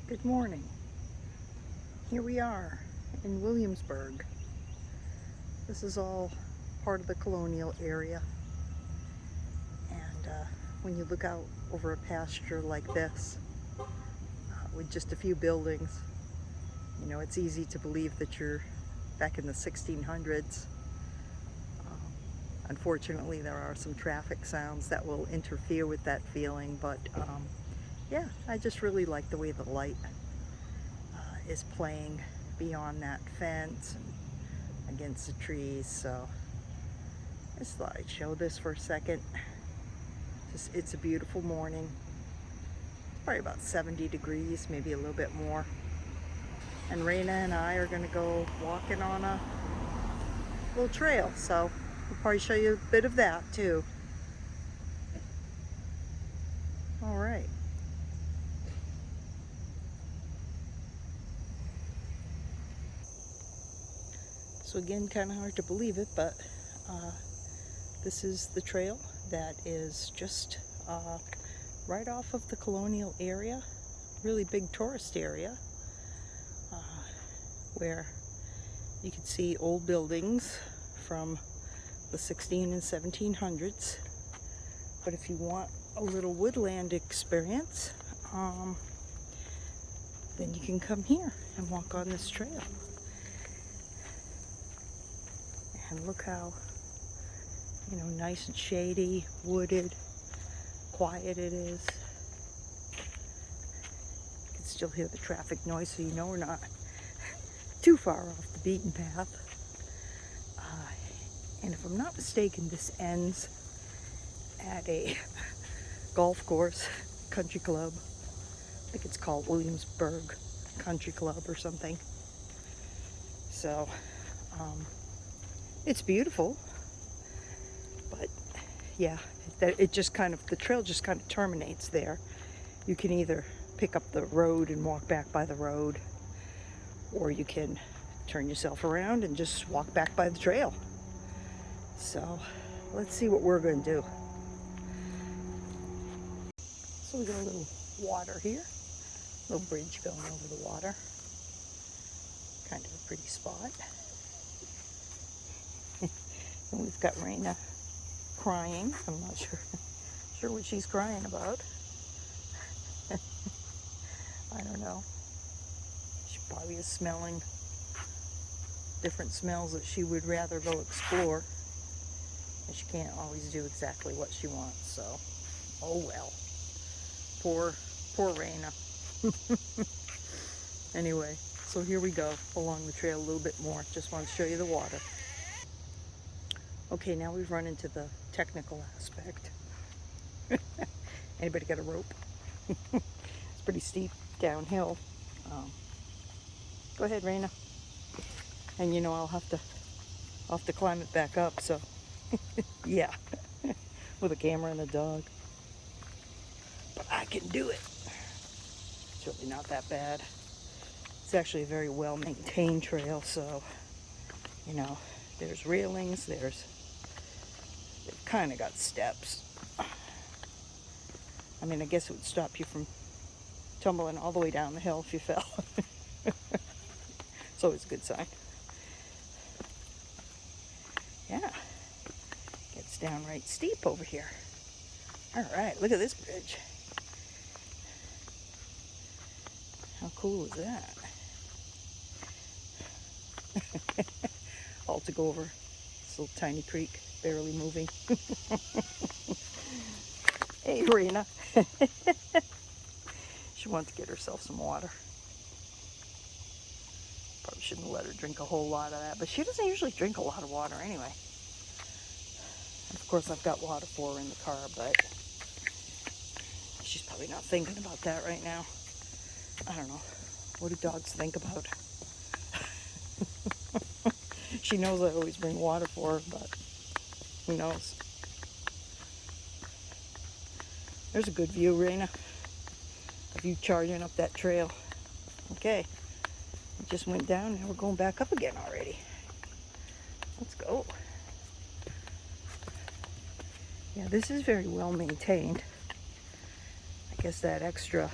Good morning. Here we are in Williamsburg. This is all part of the colonial area. And when you look out over a pasture like this, with just a few buildings, you know, it's easy to believe that you're back in the 1600s. Unfortunately, there are some traffic sounds that will interfere with that feeling, but yeah, I just really like the way the light is playing beyond that fence and against the trees. So I just thought I'd show this for a second. It's a beautiful morning. It's probably about 70 degrees, maybe a little bit more. And Raina and I are going to go walking on a little trail, so we'll probably show you a bit of that too. All right. So again, kind of hard to believe it, but this is the trail that is just right off of the colonial area, really big tourist area, where you can see old buildings from the 16 and 1700s. But if you want a little woodland experience, then you can come here and walk on this trail. And look how, you know, nice and shady, wooded, quiet it is. You can still hear the traffic noise, so you know we're not too far off the beaten path. And if I'm not mistaken, this ends at a golf course, country club. I think it's called Williamsburg Country Club or something. So, it's beautiful, but yeah, it just kind of, the trail just kind of terminates there. You can either pick up the road and walk back by the road, or you can turn yourself around and just walk back by the trail. So let's see what we're going to do. So we got a little water here, a little bridge going over the water. Kind of a pretty spot. And we've got Raina crying. I'm not sure what she's crying about. I don't know. She probably is smelling different smells that she would rather go explore. And she can't always do exactly what she wants, so oh well. Poor Raina. Anyway, so here we go along the trail a little bit more. Just want to show you the water. Okay, now we've run into the technical aspect. Anybody got a rope? It's pretty steep downhill. Go ahead, Raina. And you know I'll have to climb it back up. So yeah, with a camera and a dog. But I can do it. It's really not that bad. It's actually a very well maintained trail, so you know there's railings. They've kind of got steps. I mean, I guess it would stop you from tumbling all the way down the hill if you fell. It's always a good sign. Yeah, gets downright steep over here. All right, look at this bridge. How cool is that? All to go over this little tiny creek, barely moving. Hey, Raina. She wants to get herself some water. Probably shouldn't let her drink a whole lot of that, but she doesn't usually drink a lot of water anyway. And of course, I've got water for her in the car, but she's probably not thinking about that right now. I don't know. What do dogs think about? She knows I always bring water for her, but who knows? There's a good view, Raina, of you charging up that trail. Okay, it just went down, and we're going back up again already. Let's go. Yeah, this is very well maintained. I guess that extra,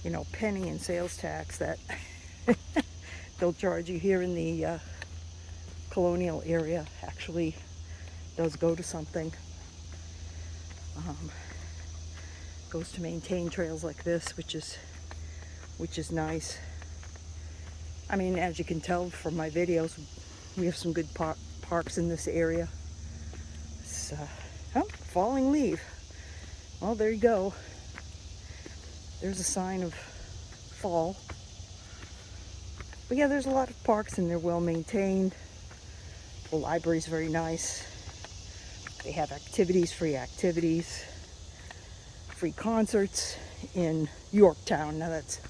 you know, penny in sales tax that they'll charge you here in the colonial area actually does go to something. Goes to maintain trails like this, which is nice. I mean, as you can tell from my videos, we have some good parks in this area. It's, oh, falling leaf. Well, there you go. There's a sign of fall. But yeah, there's a lot of parks and they're well maintained. The library's very nice. They have activities, free concerts in Yorktown. Now that's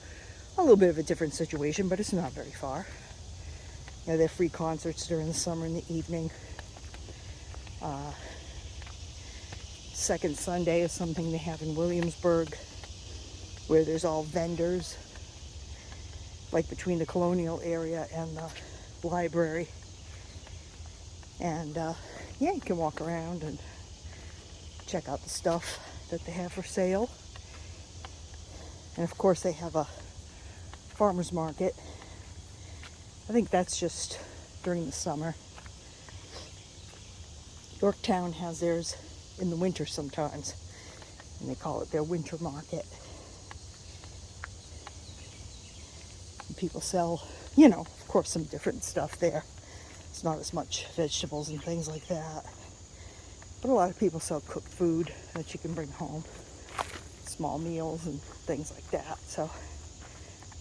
a little bit of a different situation, but it's not very far. You know, they have free concerts during the summer in the evening. Second Sunday is something they have in Williamsburg, where there's all vendors, like between the colonial area and the library. And yeah, you can walk around and check out the stuff that they have for sale. And of course they have a farmer's market. I think that's just during the summer. Yorktown has theirs in the winter sometimes, and they call it their winter market. And people sell, you know, of course, some different stuff there. It's not as much vegetables and things like that, but a lot of people sell cooked food that you can bring home, small meals and things like that. So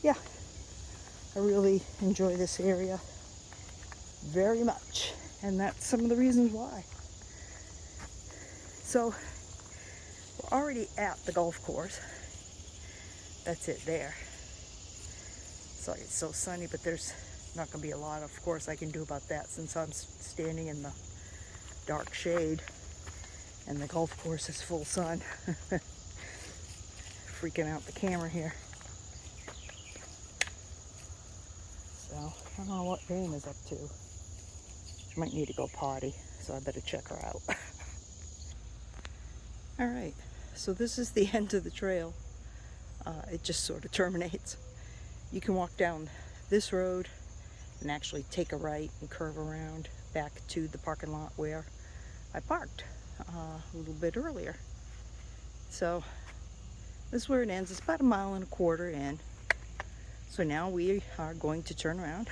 yeah, I really enjoy this area very much, and that's some of the reasons why. So we're already at the golf course. That's it there. Sorry, it's so sunny, but there's not going to be a lot, of course, I can do about that since I'm standing in the dark shade and the golf course is full sun. Freaking out the camera here. So I don't know what Raina's up to. She might need to go potty, so I better check her out. All right, so this is the end of the trail. It just sort of terminates. You can walk down this road and actually take a right and curve around back to the parking lot where I parked a little bit earlier. So this is where it ends. It's about 1.25 miles in. So now we are going to turn around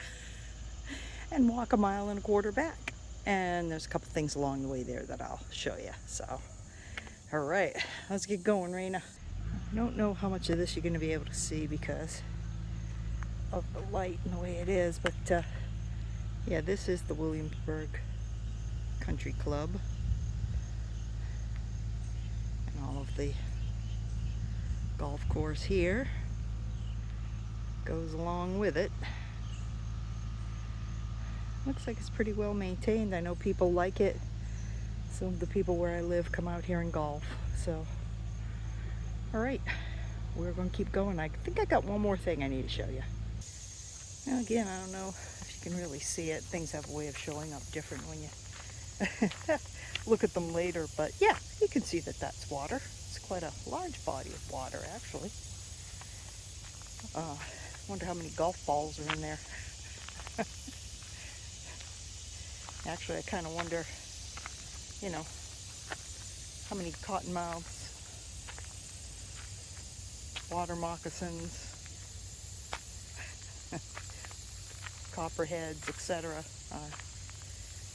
and walk 1.25 miles back. And there's a couple things along the way there that I'll show you. So, all right, let's get going, Raina. I don't know how much of this you're going to be able to see because of the light and the way it is, but yeah, this is the Williamsburg Country Club, and all of the golf course here goes along with it. Looks like it's pretty well maintained. I know people like it. Some of the people where I live come out here and golf. So, all right, we're going to keep going. I think I got one more thing I need to show you. Now again, I don't know if you can really see it. Things have a way of showing up different when you look at them later. But yeah, you can see that that's water. It's quite a large body of water, actually. Wonder how many golf balls are in there. Actually, I kind of wonder, you know, how many cottonmouths, water moccasins, copperheads, etc.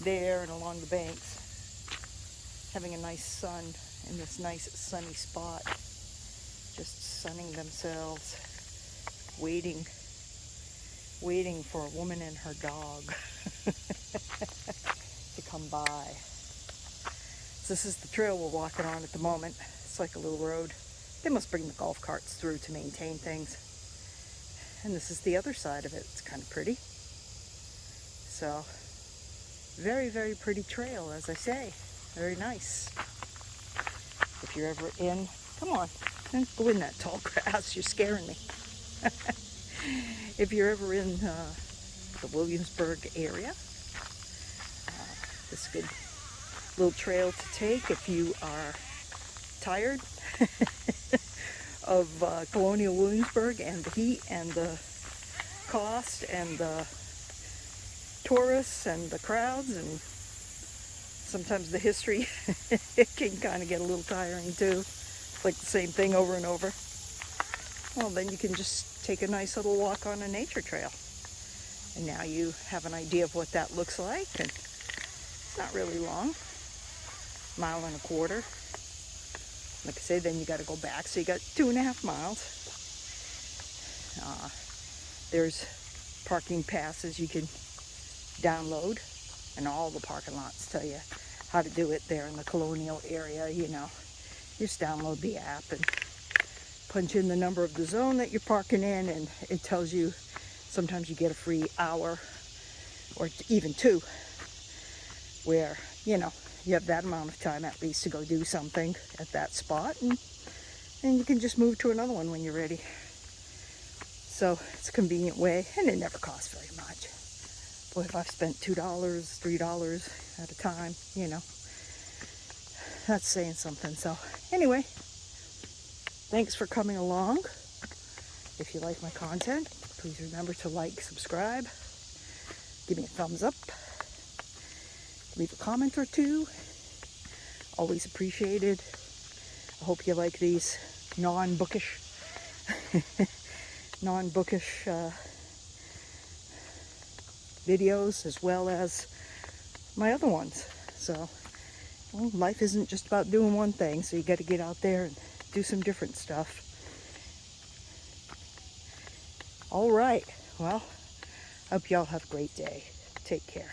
There and along the banks, having a nice sun in this nice sunny spot, just sunning themselves, waiting for a woman and her dog to come by. So this is the trail we're walking on at the moment. It's like a little road. They must bring the golf carts through to maintain things. And this is the other side of it. It's kind of pretty. So, very, very pretty trail, as I say. Very nice. If you're ever in, come on, don't go in that tall grass. You're scaring me. If you're ever in the Williamsburg area, this is a good little trail to take if you are tired of colonial Williamsburg, and the heat and the cost and the tourists and the crowds, and sometimes the history. It can kind of get a little tiring too. It's like the same thing over and over. Well, then you can just take a nice little walk on a nature trail. And now you have an idea of what that looks like. And it's not really long. 1.25 miles. Like I say, then you got to go back. So you got 2.5 miles. There's parking passes you can download. And all the parking lots tell you how to do it there in the colonial area, you know. You just download the app and punch in the number of the zone that you're parking in, and it tells you sometimes you get a free hour or even 2 where, you know, you have that amount of time at least to go do something at that spot, and you can just move to another one when you're ready. So it's a convenient way, and it never costs very much. Boy, if I've spent $2, $3 at a time, you know, that's saying something. So anyway, thanks for coming along. If you like my content, please remember to like, subscribe, give me a thumbs up, leave a comment or 2. Always appreciated. I hope you like these non-bookish videos as well as my other ones. So, well, life isn't just about doing one thing, so you got to get out there and do some different stuff. All right. Well, I hope y'all have a great day. Take care.